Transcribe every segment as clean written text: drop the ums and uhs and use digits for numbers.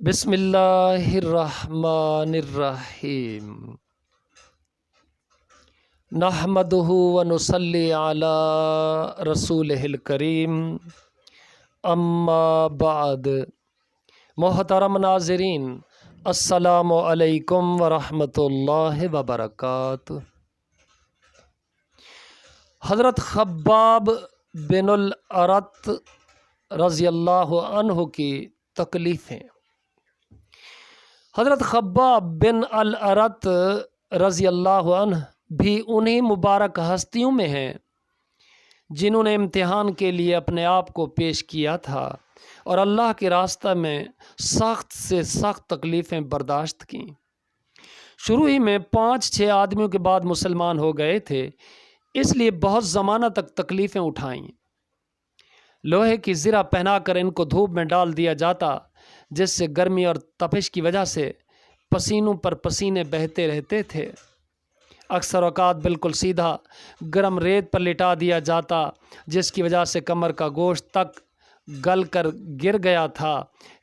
بسم اللہ الرحمن الرحیم نحمدہ ونصلی علی رسولہ الکریم اما بعد۔ محترم ناظرین، السلام علیکم ورحمۃ اللہ وبرکاتہ۔ حضرت خباب بن الارت رضی اللہ عنہ کی تکلیفیں۔ حضرت خباب بن الارت رضی اللہ عنہ بھی انہی مبارک ہستیوں میں ہیں جنہوں نے امتحان کے لیے اپنے آپ کو پیش کیا تھا اور اللہ کے راستہ میں سخت سے سخت تکلیفیں برداشت کیں۔ شروع ہی میں 5-6 آدمیوں کے بعد مسلمان ہو گئے تھے، اس لیے بہت زمانہ تک تکلیفیں اٹھائیں۔ لوہے کی زرہ پہنا کر ان کو دھوپ میں ڈال دیا جاتا، جس سے گرمی اور تپش کی وجہ سے پسینوں پر پسینے بہتے رہتے تھے۔ اکثر اوقات بالکل سیدھا گرم ریت پر لٹا دیا جاتا، جس کی وجہ سے کمر کا گوشت تک گل کر گر گیا تھا۔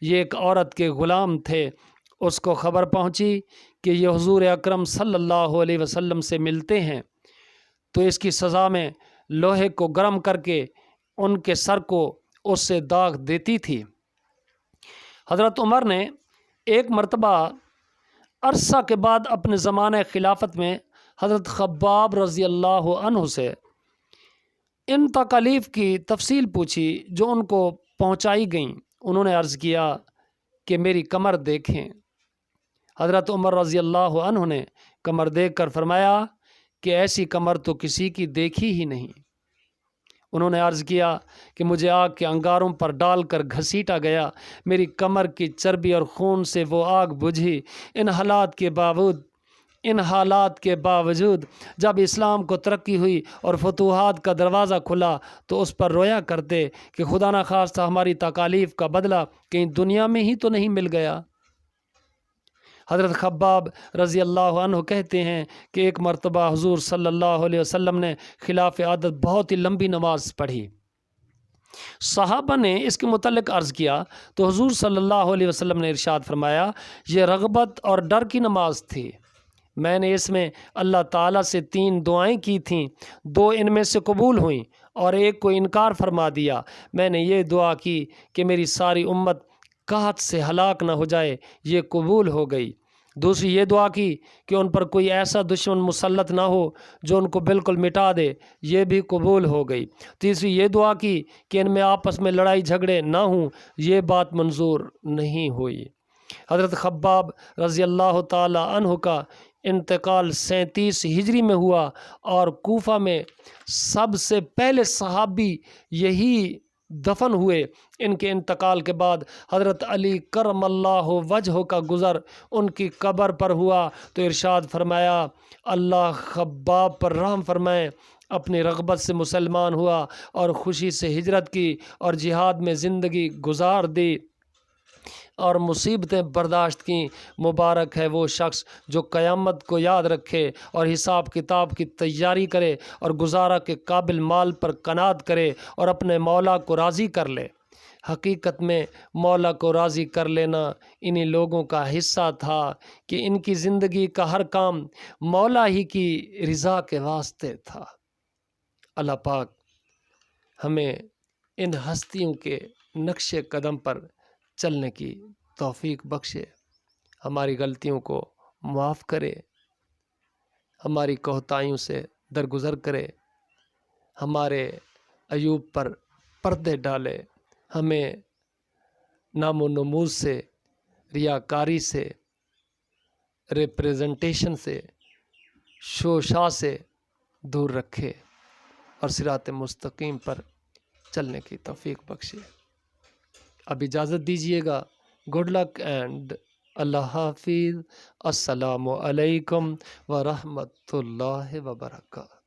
یہ ایک عورت کے غلام تھے۔ اس کو خبر پہنچی کہ یہ حضور اکرم صلی اللہ علیہ وسلم سے ملتے ہیں، تو اس کی سزا میں لوہے کو گرم کر کے ان کے سر کو اس سے داغ دیتی تھی۔ حضرت عمر نے ایک مرتبہ عرصہ کے بعد اپنے زمانہ خلافت میں حضرت خباب رضی اللہ عنہ سے ان تکالیف کی تفصیل پوچھی جو ان کو پہنچائی گئیں۔ انہوں نے عرض کیا کہ میری کمر دیکھیں۔ حضرت عمر رضی اللہ عنہ نے کمر دیکھ کر فرمایا کہ ایسی کمر تو کسی کی دیکھی ہی نہیں۔ انہوں نے عرض کیا کہ مجھے آگ کے انگاروں پر ڈال کر گھسیٹا گیا، میری کمر کی چربی اور خون سے وہ آگ بجھی۔ ان حالات کے باوجود جب اسلام کو ترقی ہوئی اور فتوحات کا دروازہ کھلا تو اس پر رویا کرتے کہ خدا نخواستہ ہماری تکالیف کا بدلہ کہیں دنیا میں ہی تو نہیں مل گیا۔ حضرت خباب رضی اللہ عنہ کہتے ہیں کہ ایک مرتبہ حضور صلی اللہ علیہ وسلم نے خلاف عادت بہت ہی لمبی نماز پڑھی۔ صحابہ نے اس کے متعلق عرض کیا تو حضور صلی اللہ علیہ وسلم نے ارشاد فرمایا، یہ رغبت اور ڈر کی نماز تھی۔ میں نے اس میں اللہ تعالیٰ سے 3 دعائیں کی تھیں، 2 ان میں سے قبول ہوئیں اور ایک کو انکار فرما دیا۔ میں نے یہ دعا کی کہ میری ساری امت قحط سے ہلاک نہ ہو جائے، یہ قبول ہو گئی۔ دوسری یہ دعا کی کہ ان پر کوئی ایسا دشمن مسلط نہ ہو جو ان کو بالکل مٹا دے، یہ بھی قبول ہو گئی۔ تیسری یہ دعا کی کہ ان میں آپس میں لڑائی جھگڑے نہ ہوں، یہ بات منظور نہیں ہوئی۔ حضرت خباب رضی اللہ تعالی عنہ کا انتقال 37 ہجری میں ہوا اور کوفہ میں سب سے پہلے صحابی یہی دفن ہوئے۔ ان کے انتقال کے بعد حضرت علی کرم اللہ وجہہ کا گزر ان کی قبر پر ہوا تو ارشاد فرمایا، اللہ خباب پر رحم فرمائے، اپنی رغبت سے مسلمان ہوا اور خوشی سے ہجرت کی اور جہاد میں زندگی گزار دی اور مصیبتیں برداشت کیں۔ مبارک ہے وہ شخص جو قیامت کو یاد رکھے اور حساب کتاب کی تیاری کرے اور گزارا کے قابل مال پر قناعت کرے اور اپنے مولا کو راضی کر لے۔ حقیقت میں مولا کو راضی کر لینا انہی لوگوں کا حصہ تھا کہ ان کی زندگی کا ہر کام مولا ہی کی رضا کے واسطے تھا۔ اللہ پاک ہمیں ان ہستیوں کے نقش قدم پر چلنے کی توفیق بخشے، ہماری غلطیوں کو معاف کرے، ہماری کوتاہیوں سے درگزر کرے، ہمارے عیوب پر پردے ڈالے، ہمیں نام و نموز سے، ریاکاری سے، ریپریزنٹیشن سے، شوشا سے دور رکھے اور صراط مستقیم پر چلنے کی توفیق بخشے۔ اب اجازت دیجیے گا۔ گڈ لک اینڈ اللہ حافظ۔ السلام علیکم ورحمۃ اللہ وبرکاتہ۔